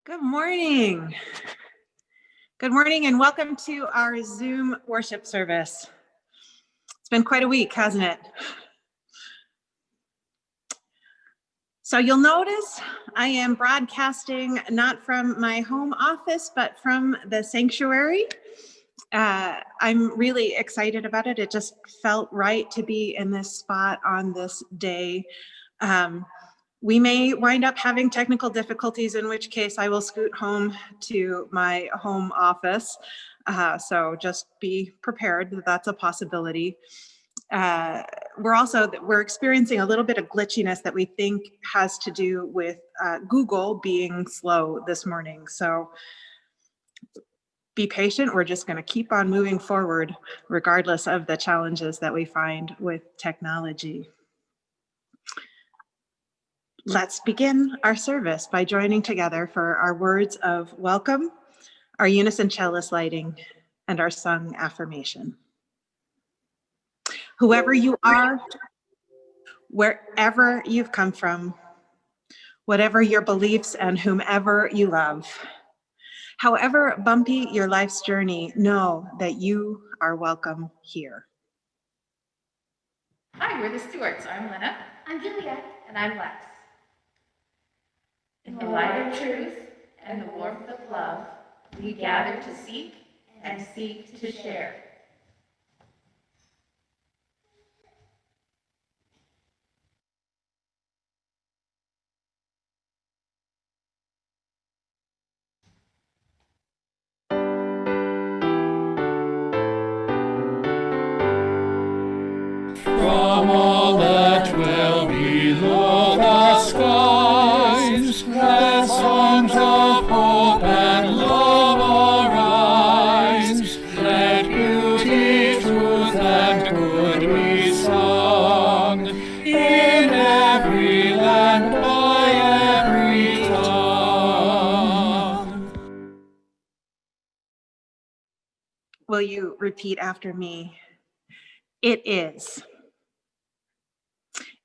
Good morning. Good morning and welcome to our Zoom worship service. It's been quite a week, hasn't it? So you'll notice I am broadcasting not from my home office, but from the sanctuary. I'm really excited about it. It just felt right to be in this spot on this day. We may wind up having technical difficulties, in which case I will scoot home to my home office. So just be prepared that that's a possibility. We're experiencing a little bit of glitchiness that we think has to do with Google being slow this morning. So be patient. We're just going to keep on moving forward regardless of the challenges that we find with technology. Let's begin our service by joining together for our words of welcome, our unison chalice lighting, and our sung affirmation. Whoever you are, wherever you've come from, whatever your beliefs and whomever you love, however bumpy your life's journey, know that you are welcome here. Hi, we're the Stewarts. I'm Lena. I'm Julia. And I'm Lex. In the light of truth and the warmth of love, we gather to seek and seek to share. From all that dwell below the skies, let songs of hope and love arise. Let beauty, truth, and good be sung in every land by every tongue. Will you repeat after me? It is.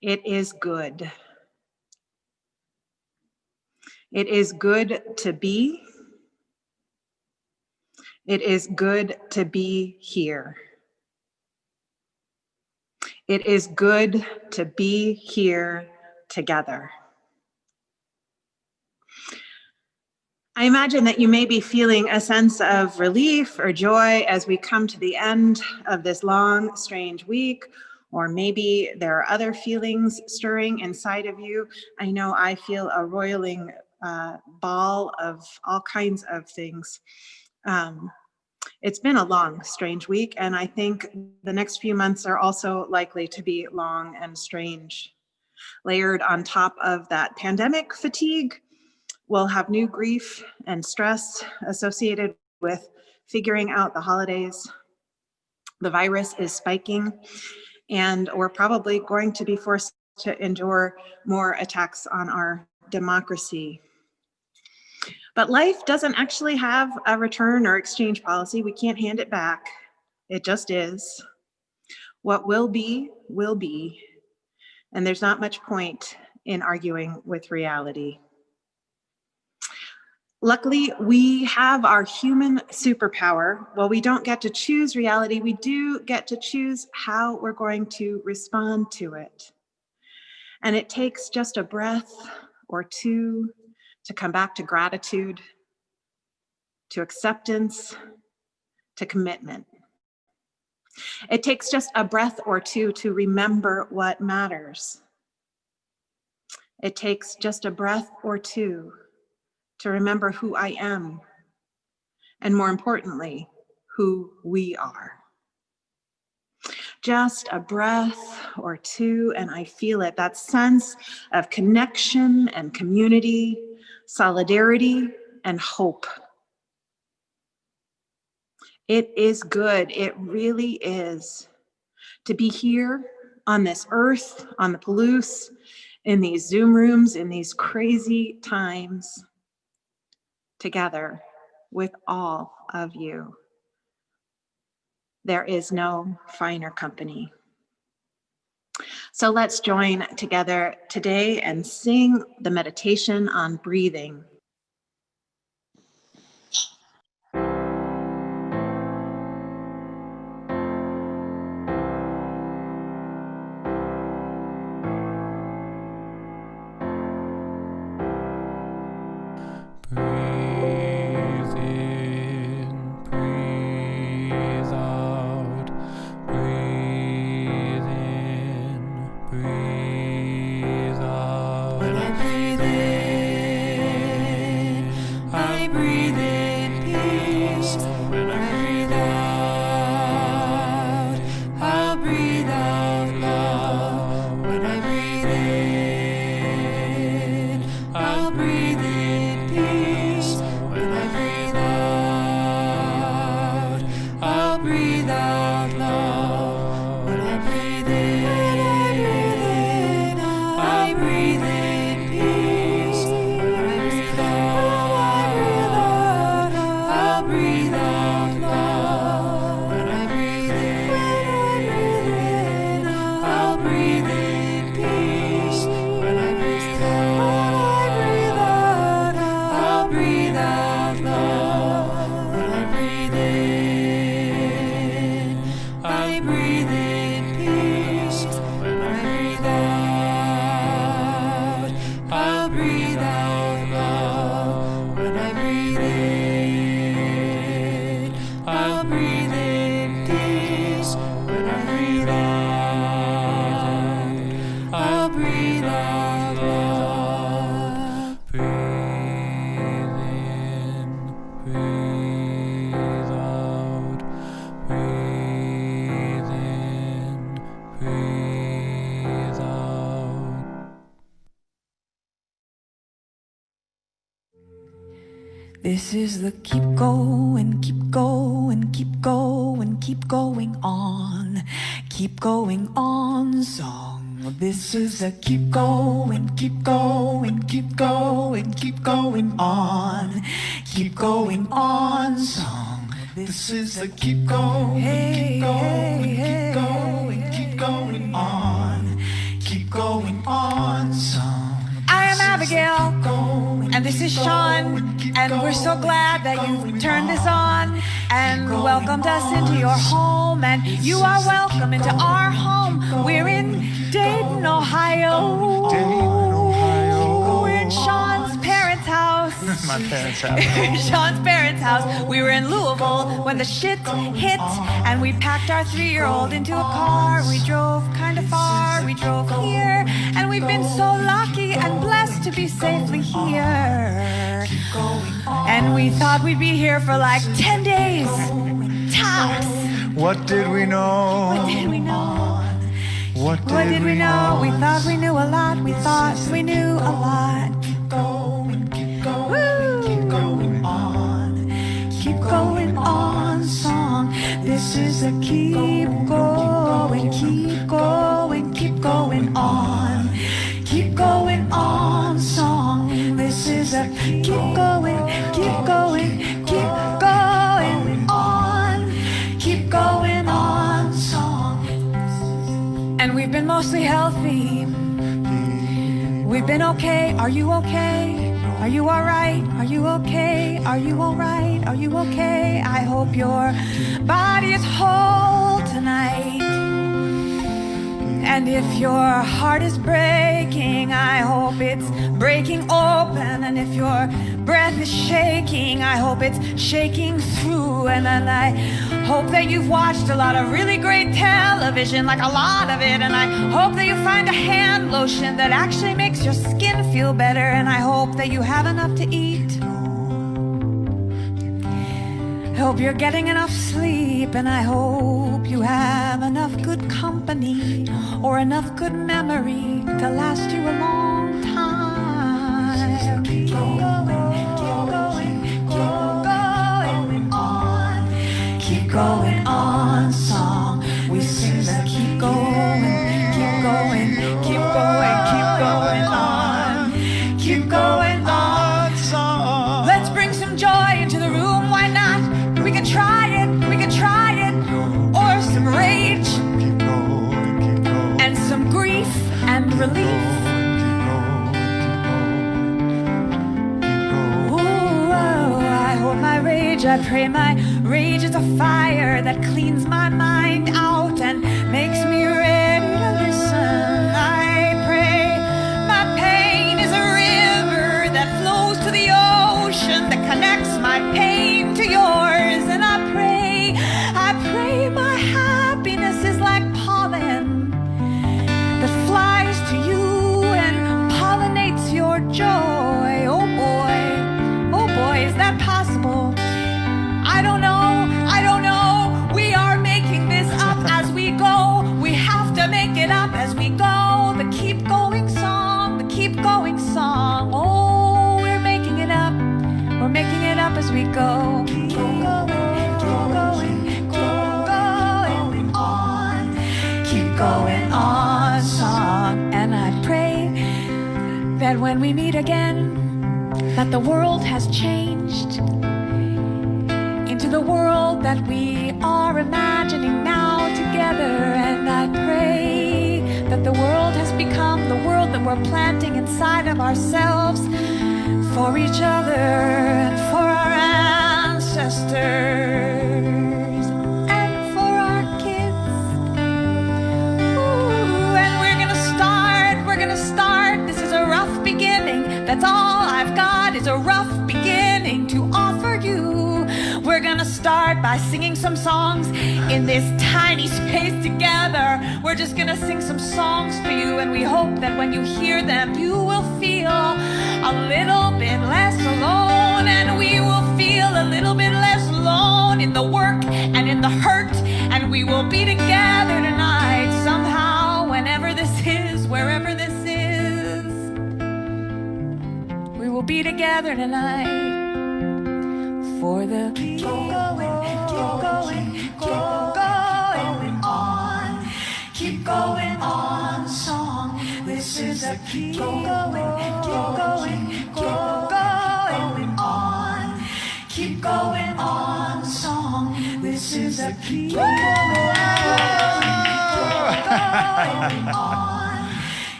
It is good. It is good to be. It is good to be here. It is good to be here together. I imagine that you may be feeling a sense of relief or joy as we come to the end of this long, strange week, or maybe there are other feelings stirring inside of you. I know I feel a roiling ball of all kinds of things. It's been a long, strange week, and I think the next few months are also likely to be long and strange. Layered on top of that pandemic fatigue, we'll have new grief and stress associated with figuring out the holidays. The virus is spiking, and we're probably going to be forced to endure more attacks on our democracy. But life doesn't actually have a return or exchange policy. We can't hand it back. It just is. What will be, and there's not much point in arguing with reality. Luckily, we have our human superpower. While we don't get to choose reality, we do get to choose how we're going to respond to it. And it takes just a breath or two to come back to gratitude, to acceptance, to commitment. It takes just a breath or two to remember what matters. It takes just a breath or two to remember who I am, and more importantly, who we are. Just a breath or two, and I feel it, that sense of connection and community, solidarity and hope. It is good, it really is, to be here on this earth, on the Palouse, in these Zoom rooms, in these crazy times, together with all of you. There is no finer company. So let's join together today and sing the meditation on breathing. out loud. When I breathe in, I breathe in peace. When I breathe out, I'll breathe out loud. When I breathe in, I'll breathe in peace. When I breathe out, I'll breathe out loud. When I breathe in, I breathe in peace. When I breathe out, I'll breathe out loud. When I breathe in, I'll breathe in peace. When I breathe out, I'll breathe out loud. Breathe in, breathe out. Breathe in, breathe out. This is the keep going, keep going, keep going, keep going on song. This is a keep going, keep going, keep going, keep going on song. This is a keep going, keep going, keep going, keep going on song. I am Abigail, and this is Sean, and we're so glad that you've turned this on and welcomed us into your home, and you are welcome into our home. We're in Dayton, Ohio. We're in Sean's parents' house. My parents' house. Sean's parents' house. We were in Louisville when the shit hit, and we packed our 3-year-old into a car. We drove kind of far. We drove here, and we've been so lucky and blessed to be safely here. And we thought we'd be here for like 10 days tops. What did we know? What did we know? What What did we know? We thought we knew a lot. We thought we knew a lot. Keep going, keep going, Woo! keep going on. Keep going on song. This is a keep going, keep going, keep going on. Keep going on song. This is a keep going, keep going, keep going on. Keep going on song. And we've been mostly healthy. We've been okay. Are you okay? Are you alright? Are you okay? Are you alright? Are you okay? I hope your body is whole tonight. And if your heart is breaking, I hope it's breaking open. And if your breath is shaking, I hope it's shaking through. And then I hope that you've watched a lot of really great television, like a lot of it. And I hope that you find a hand lotion that actually makes your skin feel better. And I hope that you have enough to eat. I hope you're getting enough sleep, and I hope you have enough good company or enough good memory to last you a long time. Keep going, keep going, keep going on. Keep going on song. We sing the keep going, keep going, keep going, keep going on. Keep going on song. Let's bring some joy into the room, why not? We can try it, or some rage, and some grief and relief. Ooh, I hope my rage, I pray my rage is a fire that cleans my mind out and makes me ready to listen. I pray my pain is a river that flows to the ocean that connects my pain to yours. And I pray my happiness is like pollen that flies to you and pollinates your joy. Oh boy, is that possible? I don't know. We are making that when we meet again, that the world has changed into the world that we are imagining now together. And I pray that the world has become the world that we're planting inside of ourselves for each other and for our ancestors and for our kids. Ooh, and we're gonna start. This is a rough beginning. That's all I've got is a rough beginning to offer you. We're gonna start by singing some songs in this tiny space together. We're just gonna sing some songs for you, and we hope that when you hear them, you will feel a little bit less alone, and we will feel a little bit less alone in the work and in the hurt, and we will be together tonight somehow, whenever this is, wherever this is. We will be together tonight for the keep going on song. This is a keep going on. Keep going on song. This is a keep going on.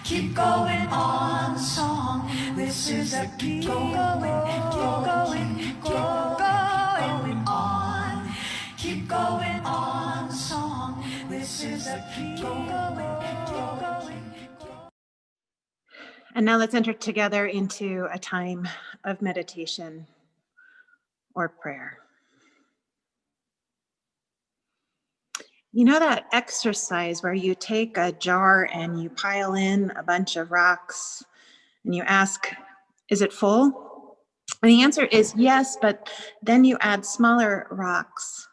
Keep going on song. This is a keep going on. Keep going on song. This is a keep going. And now let's enter together into a time of meditation or prayer. You know that exercise where you take a jar and you pile in a bunch of rocks and you ask, is it full? And the answer is yes, but then you add smaller rocks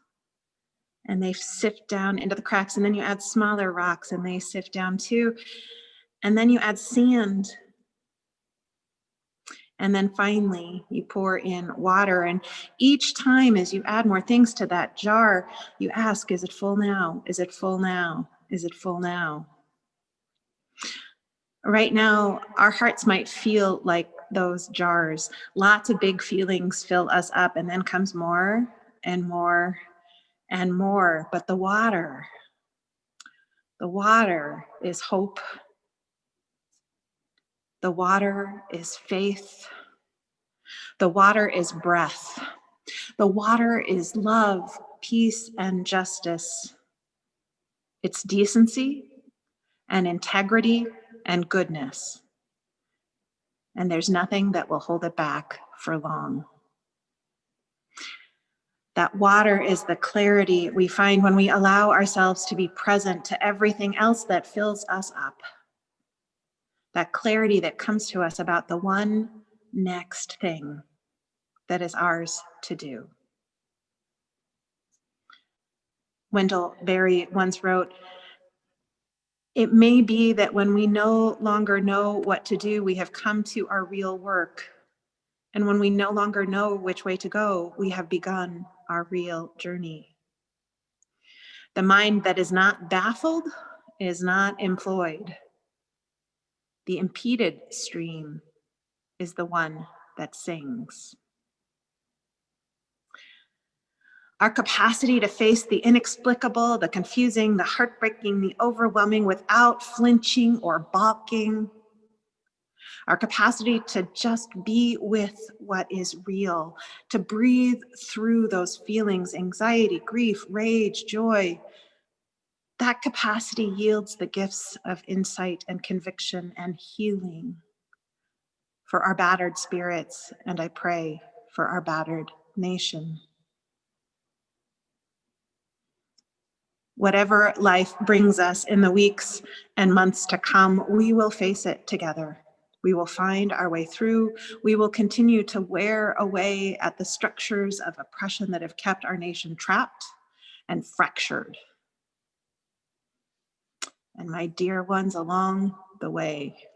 and they sift down into the cracks, and then you add smaller rocks and they sift down too. And then you add sand. And then finally, you pour in water. And each time as you add more things to that jar, you ask, is it full now? Is it full now? Is it full now? Right now, our hearts might feel like those jars. Lots of big feelings fill us up, and then comes more and more and more. But the water is hope. The water is faith. The water is breath. The water is love, peace, and justice. It's decency and integrity and goodness. And there's nothing that will hold it back for long. That water is the clarity we find when we allow ourselves to be present to everything else that fills us up. That clarity that comes to us about the one next thing that is ours to do. Wendell Berry once wrote, "It may be that when we no longer know what to do, we have come to our real work. And when we no longer know which way to go, we have begun our real journey." The mind that is not baffled is not employed. The impeded stream is the one that sings. Our capacity to face the inexplicable, the confusing, the heartbreaking, the overwhelming without flinching or balking. Our capacity to just be with what is real, to breathe through those feelings, anxiety, grief, rage, joy. That capacity yields the gifts of insight and conviction and healing for our battered spirits, and I pray for our battered nation. Whatever life brings us in the weeks and months to come, we will face it together. We will find our way through. We will continue to wear away at the structures of oppression that have kept our nation trapped and fractured. And my dear ones along the way,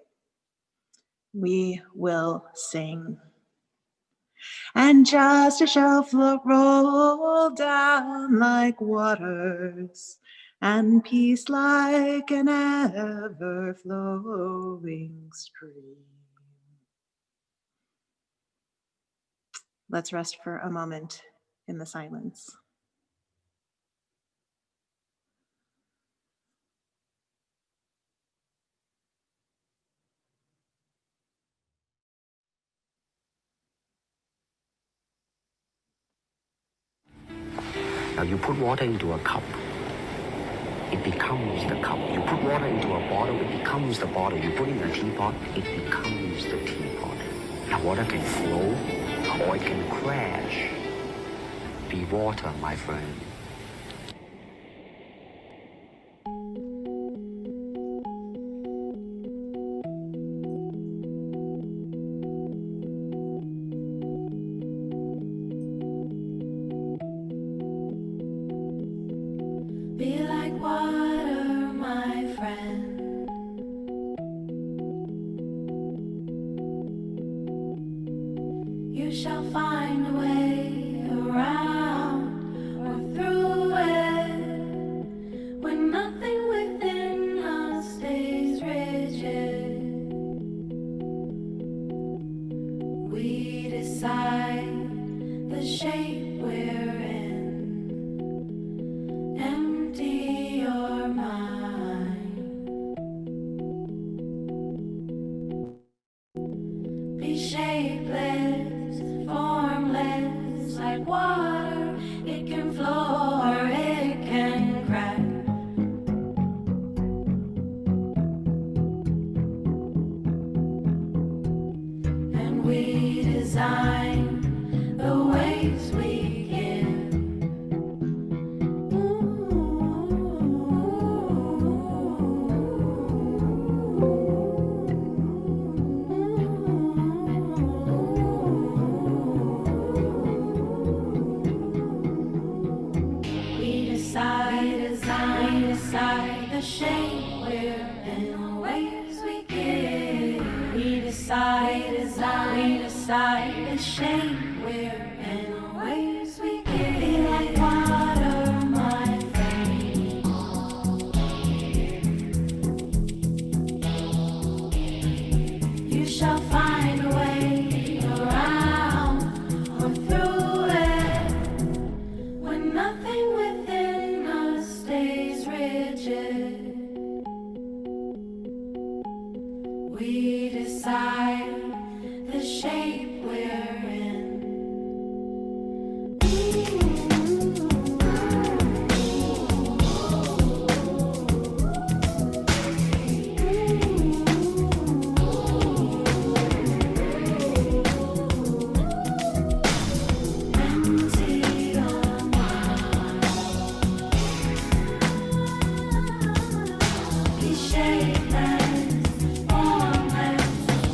we will sing. And justice shall roll down like waters, and peace like an ever-flowing stream. Let's rest for a moment in the silence. Now you put water into a cup, it becomes the cup. You put water into a bottle, it becomes the bottle. You put it in a teapot, it becomes the teapot. Now water can flow or it can crash. Be water, my friend. Be like water, my friend. You shall find a way around or through it when nothing within us stays rigid. We decide the shape we're in. Empty your mind. Be shapeless, formless, like water. It can flow or it can crack. And we design the ways we give. Decide the shape we're in, the ways we give. We decide the shape we're in, the ways we give. Be like water, my friend. You shall find a way around or through it when nothing within us stays rigid. We decide the shape we're in. Empty your mind. Be shapeless, formless,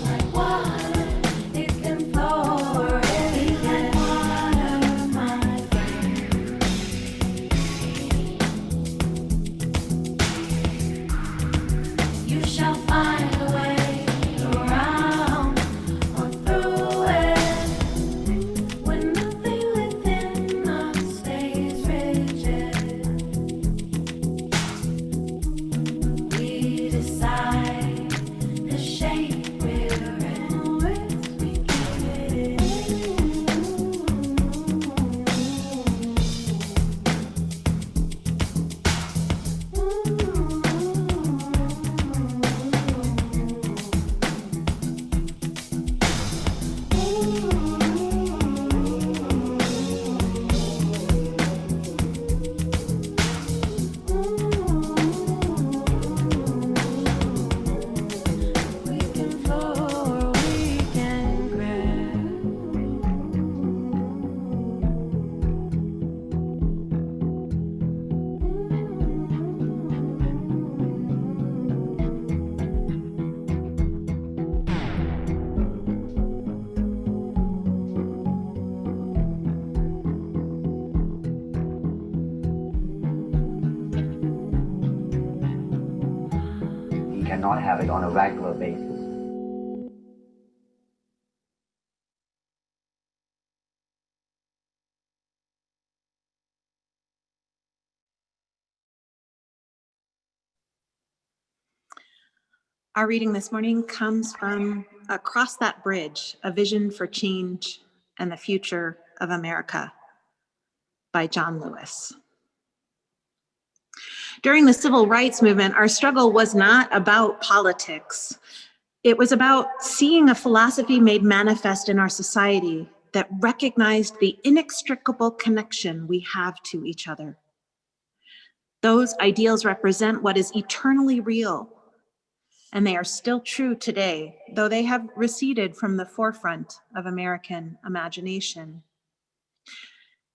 like water. It can flow or it can water, my friend. You shall find a way around or through it when nothing within us stays rigid. We decide the shape we're in, ways we give. We can flow or we can You cannot have it on a regular basis. Our reading this morning comes from Across That Bridge, A Vision for Change and the Future of America by John Lewis. During the civil rights movement, our struggle was not about politics. It was about seeing a philosophy made manifest in our society that recognized the inextricable connection we have to each other. Those ideals represent what is eternally real, and they are still true today, though they have receded from the forefront of American imagination.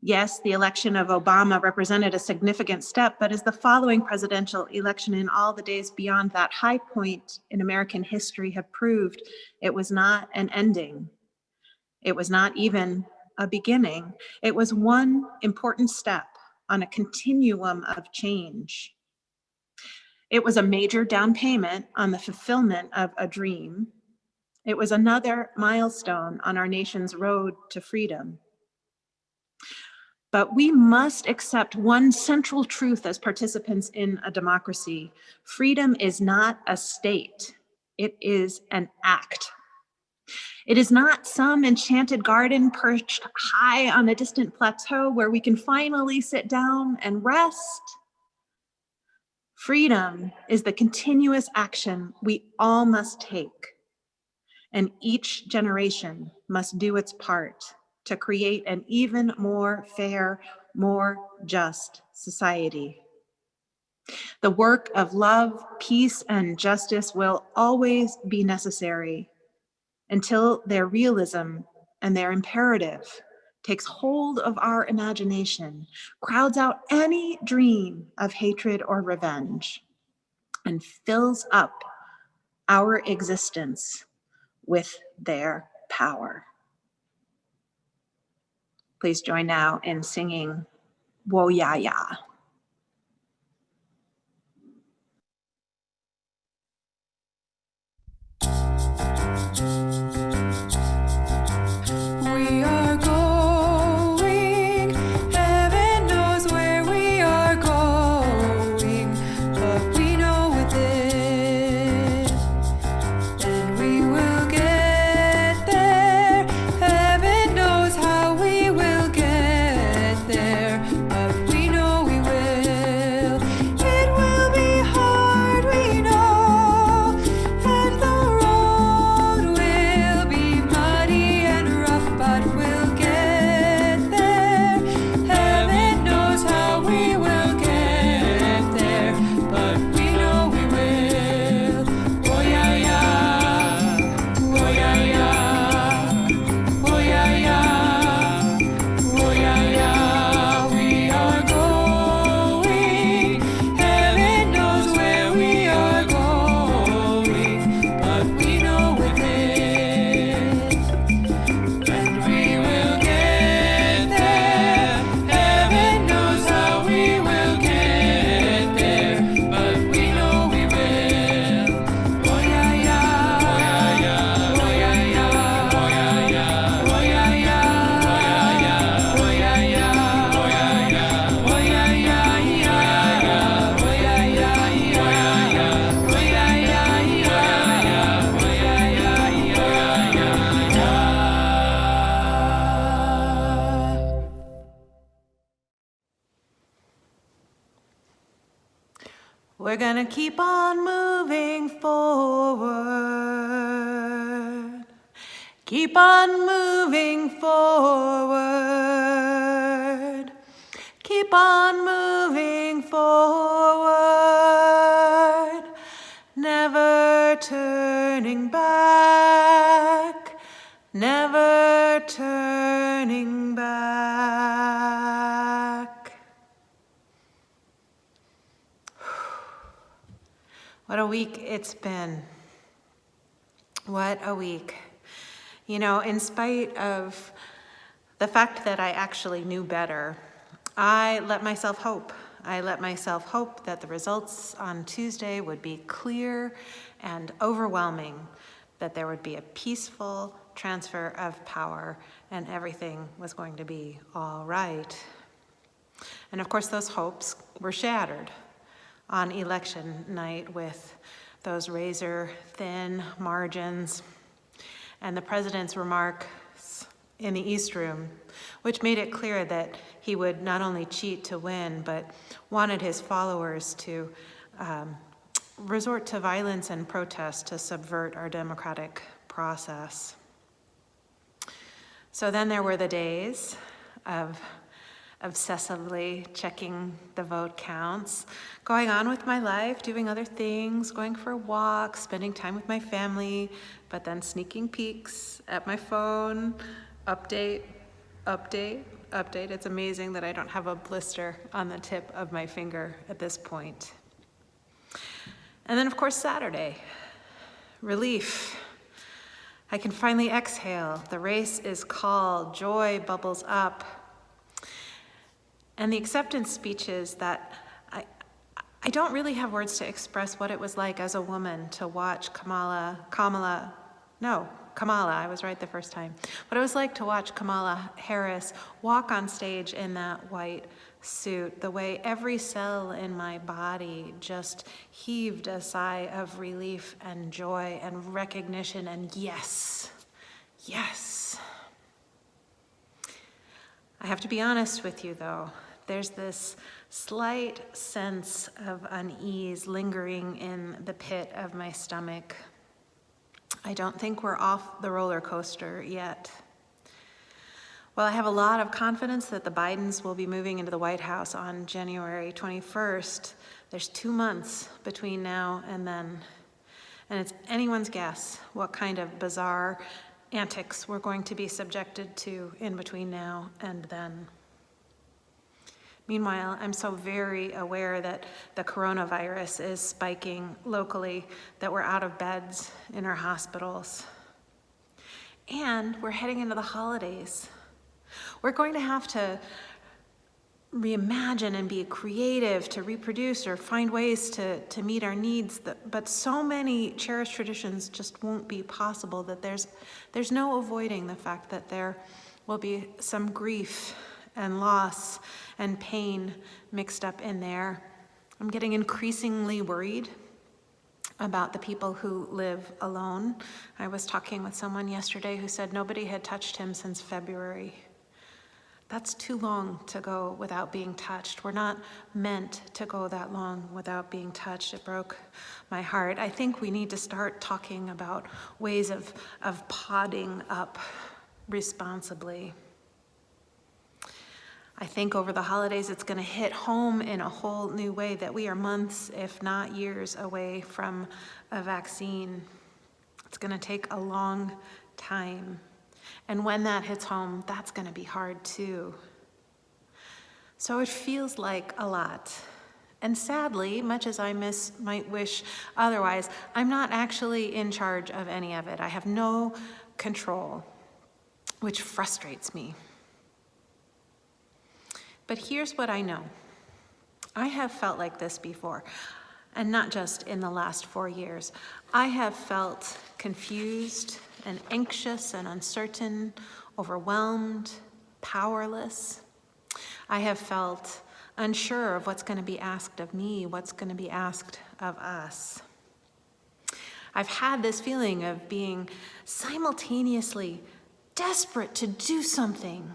Yes, the election of Obama represented a significant step, but as the following presidential election and all the days beyond that high point in American history have proved, it was not an ending. It was not even a beginning. It was one important step on a continuum of change. It was a major down payment on the fulfillment of a dream. It was another milestone on our nation's road to freedom. But we must accept one central truth as participants in a democracy. Freedom is not a state. It is an act. It is not some enchanted garden perched high on a distant plateau where we can finally sit down and rest. Freedom is the continuous action we all must take, and each generation must do its part to create an even more fair, more just society. The work of love, peace, and justice will always be necessary until their realism and their imperative takes hold of our imagination, crowds out any dream of hatred or revenge, and fills up our existence with their power. Please join now in singing Wo Ya Ya. We are going, heaven knows where we are going, but we know within, and we will get there. Heaven knows how we will get there, but we know we will. It will be hard, we know, and the road will be muddy and rough, but we'll get there. Heaven knows how we will get there, but we know we will. Oh yeah, yeah. Oh yeah, yeah. Oh yeah, yeah. Oh yeah, yeah. We are going. Heaven knows where we are going, but we know within, and we will get there. Heaven knows how we will get there, but we know we will. Oh yeah, yeah. Oh yeah, yeah. Oh yeah, yeah. Oh yeah, yeah. Oh yeah, yeah. Oh yeah, yeah. Oh yeah, yeah. Oh yeah, yeah. Oh yeah, yeah. We're gonna keep on moving forward. Keep on moving forward. Keep on moving forward. Never turning back. Never turning back. What a week it's been. What a week. You know, in spite of the fact that I actually knew better, I let myself hope. I let myself hope that the results on Tuesday would be clear and overwhelming, that there would be a peaceful transfer of power and everything was going to be all right. And of course, those hopes were shattered on election night with those razor-thin margins and the president's remarks in the East Room, which made it clear that he would not only cheat to win, but wanted his followers to resort to violence and protest to subvert our democratic process. So then there were the days of obsessively checking the vote counts, going on with my life, doing other things, going for walks, spending time with my family, but then sneaking peeks at my phone, update. It's amazing that I don't have a blister on the tip of my finger at this point. And then, of course, Saturday, relief. I can finally exhale. The race is called. Joy bubbles up. And the acceptance speeches that I don't really have words to express what it was like as a woman to watch Kamala, I was right the first time. What it was like to watch Kamala Harris walk on stage in that white suit, the way every cell in my body just heaved a sigh of relief and joy and recognition and yes. I have to be honest with you though. There's this slight sense of unease lingering in the pit of my stomach. I don't think we're off the roller coaster yet. While I have a lot of confidence that the Bidens will be moving into the White House on January 21st, there's 2 months between now and then. And it's anyone's guess what kind of bizarre antics we're going to be subjected to in between now and then. Meanwhile, I'm so very aware that the coronavirus is spiking locally, that we're out of beds in our hospitals. And we're heading into the holidays. We're going to have to reimagine and be creative to reproduce or find ways to meet our needs. But so many cherished traditions just won't be possible that there's no avoiding the fact that there will be some grief and loss and pain mixed up in there. I'm getting increasingly worried about the people who live alone. I was talking with someone yesterday who said nobody had touched him since February. That's too long to go without being touched. We're not meant to go that long without being touched. It broke my heart. I think we need to start talking about ways of podding up responsibly. I think over the holidays it's going to hit home in a whole new way that we are months, if not years, away from a vaccine. It's going to take a long time. And when that hits home, that's going to be hard too. So it feels like a lot. And sadly, much as I might wish otherwise, I'm not actually in charge of any of it. I have no control, which frustrates me. But here's what I know. I have felt like this before, and not just in the last 4 years. I have felt confused and anxious and uncertain, overwhelmed, powerless. I have felt unsure of what's going to be asked of me, what's going to be asked of us. I've had this feeling of being simultaneously desperate to do something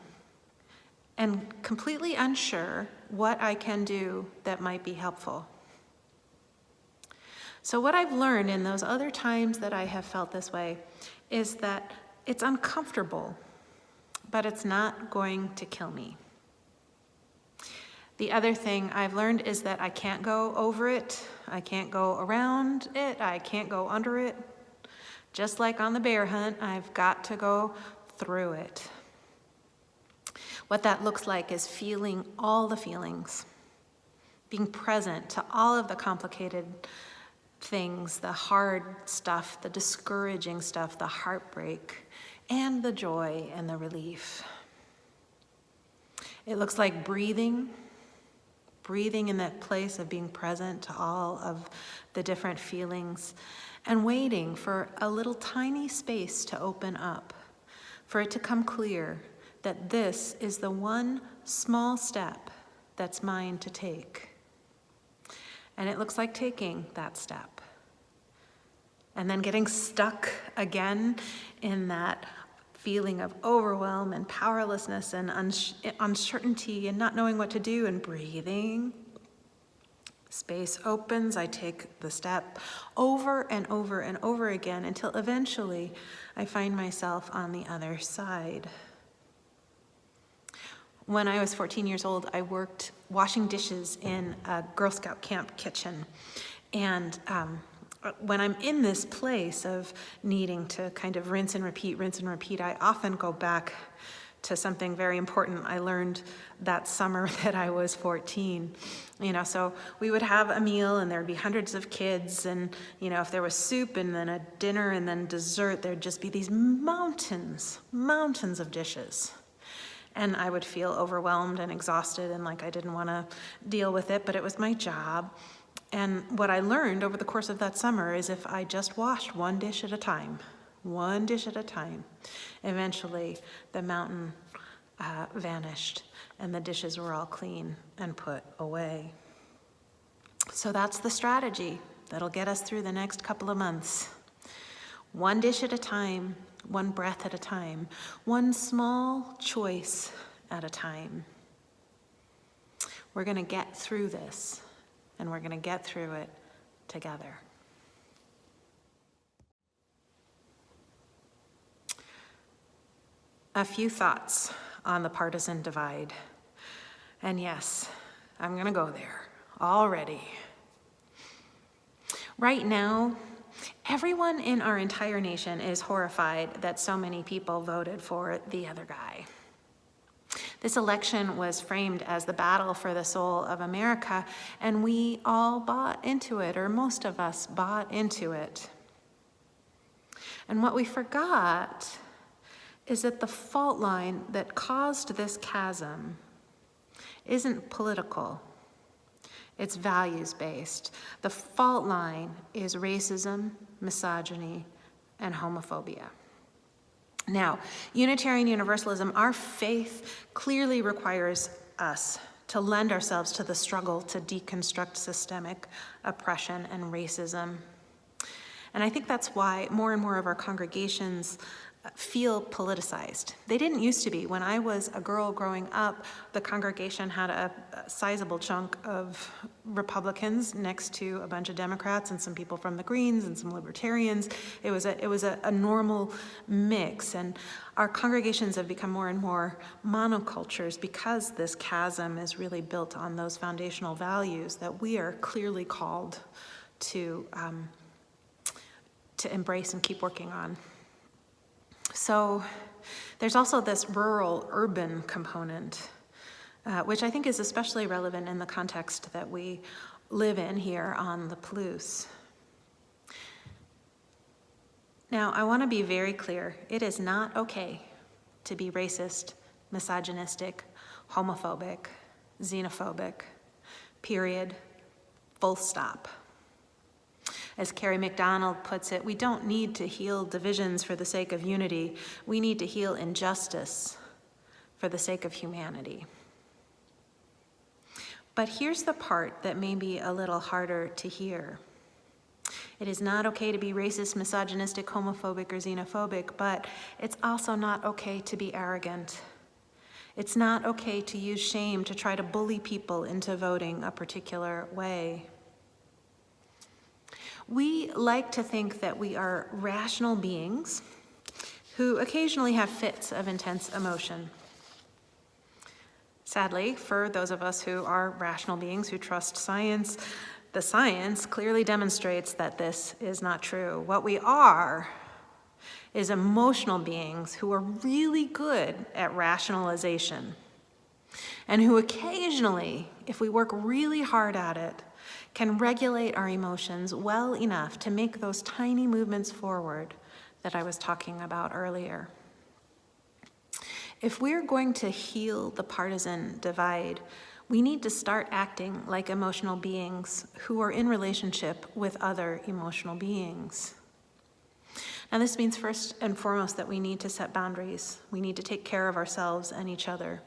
and completely unsure what I can do that might be helpful. So what I've learned in those other times that I have felt this way is that it's uncomfortable, but it's not going to kill me. The other thing I've learned is that I can't go over it, I can't go around it, I can't go under it. Just like on the bear hunt, I've got to go through it. What that looks like is feeling all the feelings, being present to all of the complicated things, the hard stuff, the discouraging stuff, the heartbreak, and the joy and the relief. It looks like breathing in that place of being present to all of the different feelings and waiting for a little tiny space to open up, for it to come clear that this is the one small step that's mine to take. And it looks like taking that step. And then getting stuck again in that feeling of overwhelm and powerlessness and uncertainty and not knowing what to do, and breathing. Space opens, I take the step over and over and over again until eventually I find myself on the other side. When I was 14 years old, I worked washing dishes in a Girl Scout camp kitchen. And when I'm in this place of needing to kind of rinse and repeat, I often go back to something very important I learned that summer that I was 14. So we would have a meal and there'd be hundreds of kids, and if there was soup and then a dinner and then dessert, there'd just be these mountains of dishes. And I would feel overwhelmed and exhausted and like I didn't want to deal with it, but it was my job. And what I learned over the course of that summer is if I just washed one dish at a time, eventually the mountain vanished and the dishes were all clean and put away. So that's the strategy that'll get us through the next couple of months. One dish at a time, one breath at a time, one small choice at a time. We're going to get through this, and we're going to get through it together. A few thoughts on the partisan divide. And yes, I'm going to go there already. Right now, everyone in our entire nation is horrified that so many people voted for the other guy. This election was framed as the battle for the soul of America, and we all bought into it, or most of us bought into it. And what we forgot is that the fault line that caused this chasm isn't political, it's values-based. The fault line is racism, misogyny, and homophobia. Now, Unitarian Universalism, our faith clearly requires us to lend ourselves to the struggle to deconstruct systemic oppression and racism. And I think that's why more and more of our congregations feel politicized. They didn't used to be. When I was a girl growing up, the congregation had a sizable chunk of Republicans next to a bunch of Democrats and some people from the Greens and some Libertarians. It was a normal mix, and our congregations have become more and more monocultures because this chasm is really built on those foundational values that we are clearly called to embrace and keep working on. So there's also this rural-urban component, which I think is especially relevant in the context that we live in here on the Palouse. Now, I want to be very clear. It is not okay to be racist, misogynistic, homophobic, xenophobic, period, full stop. As Carrie McDonald puts it, we don't need to heal divisions for the sake of unity. We need to heal injustice for the sake of humanity. But here's the part that may be a little harder to hear. It is not okay to be racist, misogynistic, homophobic, or xenophobic, but it's also not okay to be arrogant. It's not okay to use shame to try to bully people into voting a particular way. We like to think that we are rational beings who occasionally have fits of intense emotion. Sadly, for those of us who are rational beings who trust science, the science clearly demonstrates that this is not true. What we are is emotional beings who are really good at rationalization, and who occasionally, if we work really hard at it, can regulate our emotions well enough to make those tiny movements forward that I was talking about earlier. If we're going to heal the partisan divide, we need to start acting like emotional beings who are in relationship with other emotional beings. Now, this means first and foremost that we need to set boundaries. We need to take care of ourselves and each other.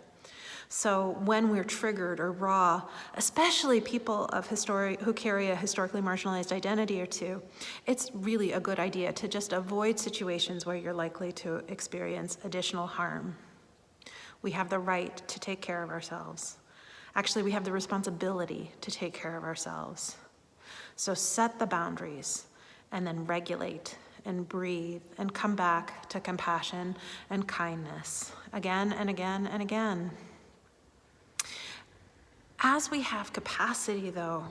So when we're triggered or raw, especially people of who carry a historically marginalized identity or two, it's really a good idea to just avoid situations where you're likely to experience additional harm. We have the right to take care of ourselves. Actually, we have the responsibility to take care of ourselves. So set the boundaries and then regulate and breathe and come back to compassion and kindness again and again and again. As we have capacity, though,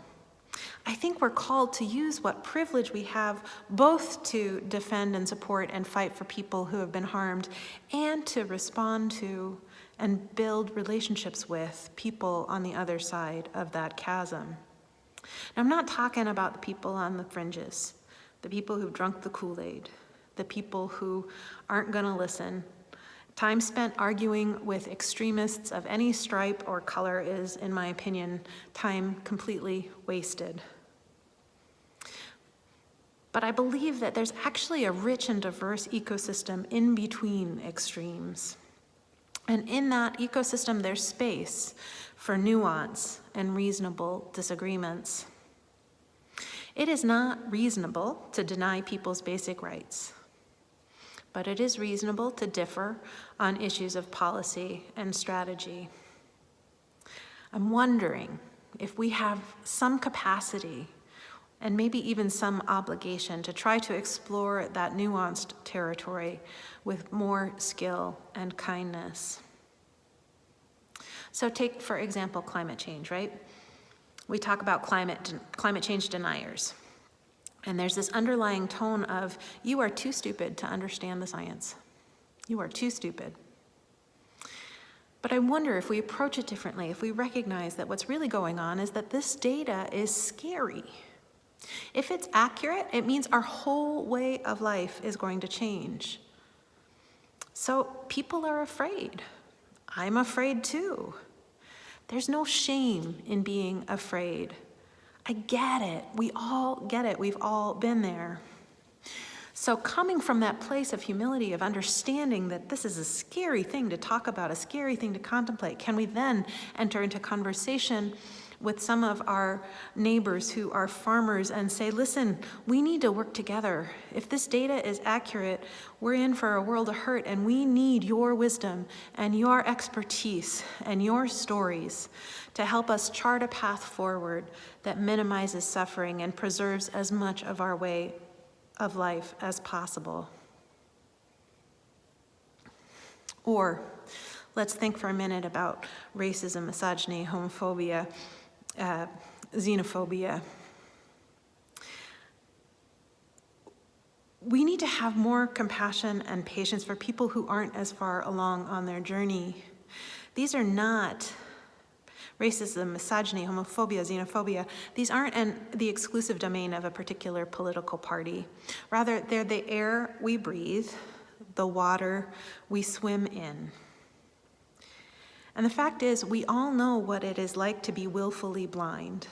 I think we're called to use what privilege we have both to defend and support and fight for people who have been harmed and to respond to and build relationships with people on the other side of that chasm. Now, I'm not talking about the people on the fringes, the people who've drunk the Kool-Aid, the people who aren't going to listen. Time spent arguing with extremists of any stripe or color is, in my opinion, time completely wasted. But I believe that there's actually a rich and diverse ecosystem in between extremes. And in that ecosystem, there's space for nuance and reasonable disagreements. It is not reasonable to deny people's basic rights, but it is reasonable to differ on issues of policy and strategy. I'm wondering if we have some capacity and maybe even some obligation to try to explore that nuanced territory with more skill and kindness. So take, for example, climate change, right? We talk about climate change deniers. And there's this underlying tone of, you are too stupid to understand the science. You are too stupid. But I wonder if we approach it differently, if we recognize that what's really going on is that this data is scary. If it's accurate, it means our whole way of life is going to change. So people are afraid. I'm afraid too. There's no shame in being afraid. I get it. We all get it. We've all been there. So coming from that place of humility, of understanding that this is a scary thing to talk about, a scary thing to contemplate, can we then enter into conversation with some of our neighbors who are farmers and say, listen, we need to work together. If this data is accurate, we're in for a world of hurt, and we need your wisdom and your expertise and your stories to help us chart a path forward that minimizes suffering and preserves as much of our way of life as possible. Or let's think for a minute about racism, misogyny, homophobia, xenophobia. We need to have more compassion and patience for people who aren't as far along on their journey. These are not racism, misogyny, homophobia, xenophobia. These aren't the exclusive domain of a particular political party. Rather, they're the air we breathe, the water we swim in. And the fact is, we all know what it is like to be willfully blind,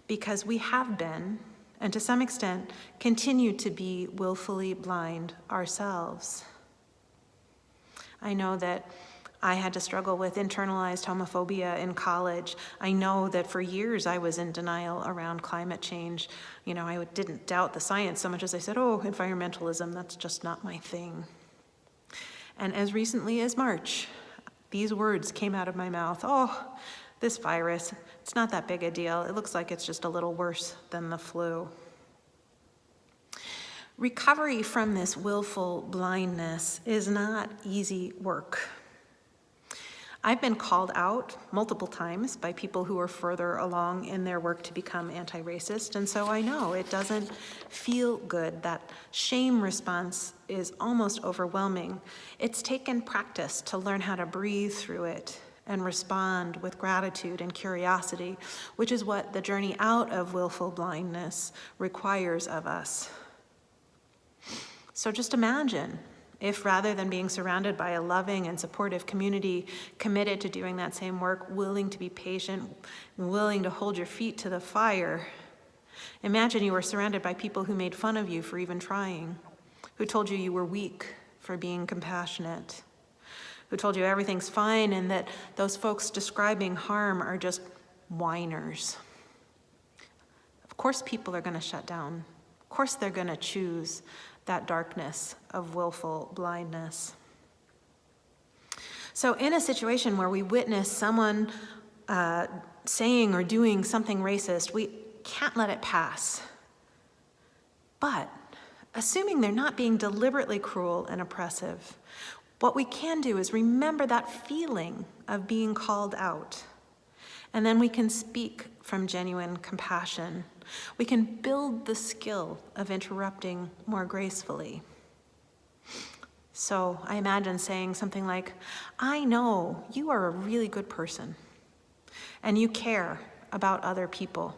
because we have been, and to some extent, continue to be willfully blind ourselves. I know that I had to struggle with internalized homophobia in college. I know that for years I was in denial around climate change. You know, I didn't doubt the science so much as I said, oh, environmentalism, that's just not my thing. And as recently as March, these words came out of my mouth. Oh, this virus, it's not that big a deal. It looks like it's just a little worse than the flu. Recovery from this willful blindness is not easy work. I've been called out multiple times by people who are further along in their work to become anti-racist, and so I know it doesn't feel good. That shame response is almost overwhelming. It's taken practice to learn how to breathe through it and respond with gratitude and curiosity, which is what the journey out of willful blindness requires of us. So just imagine if, rather than being surrounded by a loving and supportive community committed to doing that same work, willing to be patient, willing to hold your feet to the fire, imagine you were surrounded by people who made fun of you for even trying, who told you you were weak for being compassionate, who told you everything's fine and that those folks describing harm are just whiners. Of course people are going to shut down. Of course they're going to choose that darkness of willful blindness. So in a situation where we witness someone saying or doing something racist, we can't let it pass. But assuming they're not being deliberately cruel and oppressive, what we can do is remember that feeling of being called out. And then we can speak from genuine compassion. We can build the skill of interrupting more gracefully. So I imagine saying something like, I know you are a really good person, and you care about other people.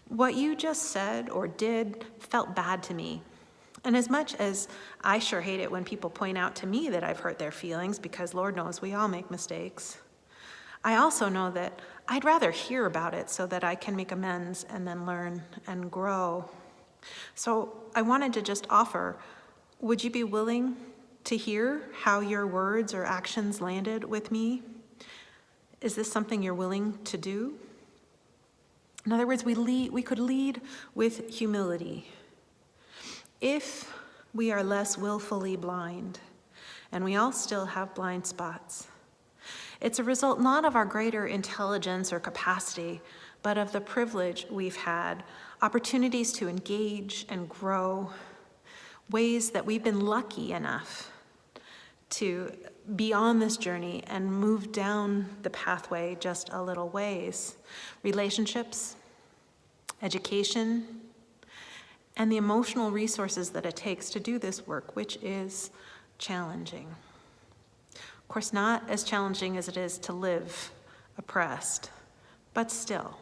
What you just said or did felt bad to me. And as much as I sure hate it when people point out to me that I've hurt their feelings, because Lord knows we all make mistakes, I also know that I'd rather hear about it so that I can make amends and then learn and grow. So I wanted to just offer, would you be willing to hear how your words or actions landed with me? Is this something you're willing to do? In other words, we could lead with humility. If we are less willfully blind, and we all still have blind spots, it's a result not of our greater intelligence or capacity, but of the privilege we've had, opportunities to engage and grow, ways that we've been lucky enough to be on this journey and move down the pathway just a little ways. Relationships, education, and the emotional resources that it takes to do this work, which is challenging. Of course, not as challenging as it is to live oppressed, but still.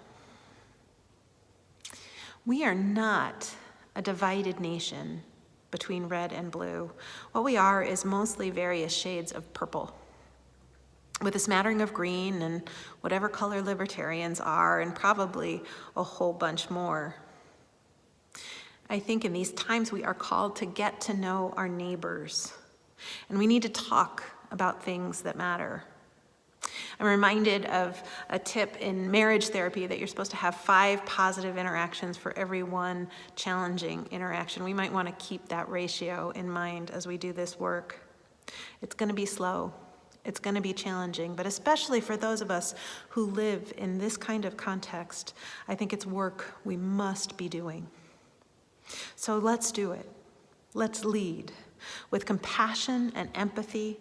We are not a divided nation between red and blue. What we are is mostly various shades of purple, with a smattering of green and whatever color libertarians are, and probably a whole bunch more. I think in these times we are called to get to know our neighbors, and we need to talk about things that matter. I'm reminded of a tip in marriage therapy that you're supposed to have 5 positive interactions for every 1 challenging interaction. We might want to keep that ratio in mind as we do this work. It's going to be slow. It's going to be challenging, but especially for those of us who live in this kind of context, I think it's work we must be doing. So let's do it. Let's lead with compassion and empathy,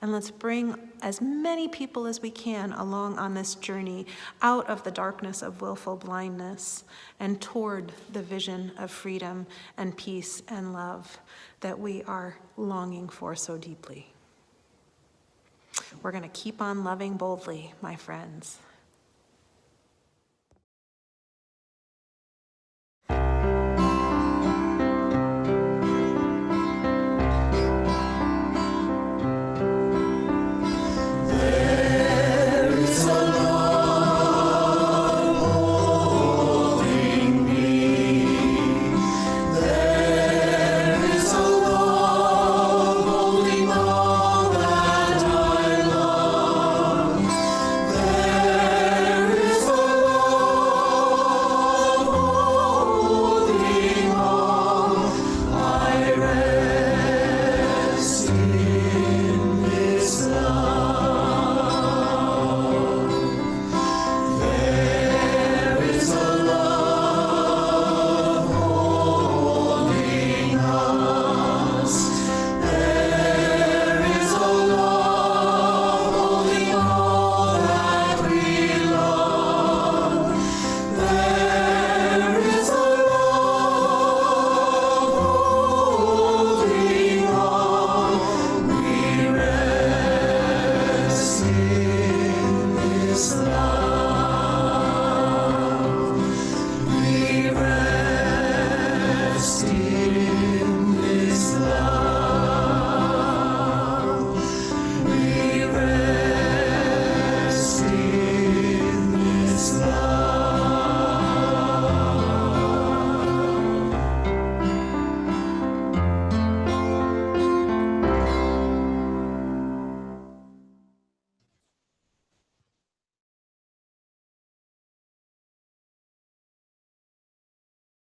and let's bring as many people as we can along on this journey out of the darkness of willful blindness and toward the vision of freedom and peace and love that we are longing for so deeply. We're going to keep on loving boldly, my friends.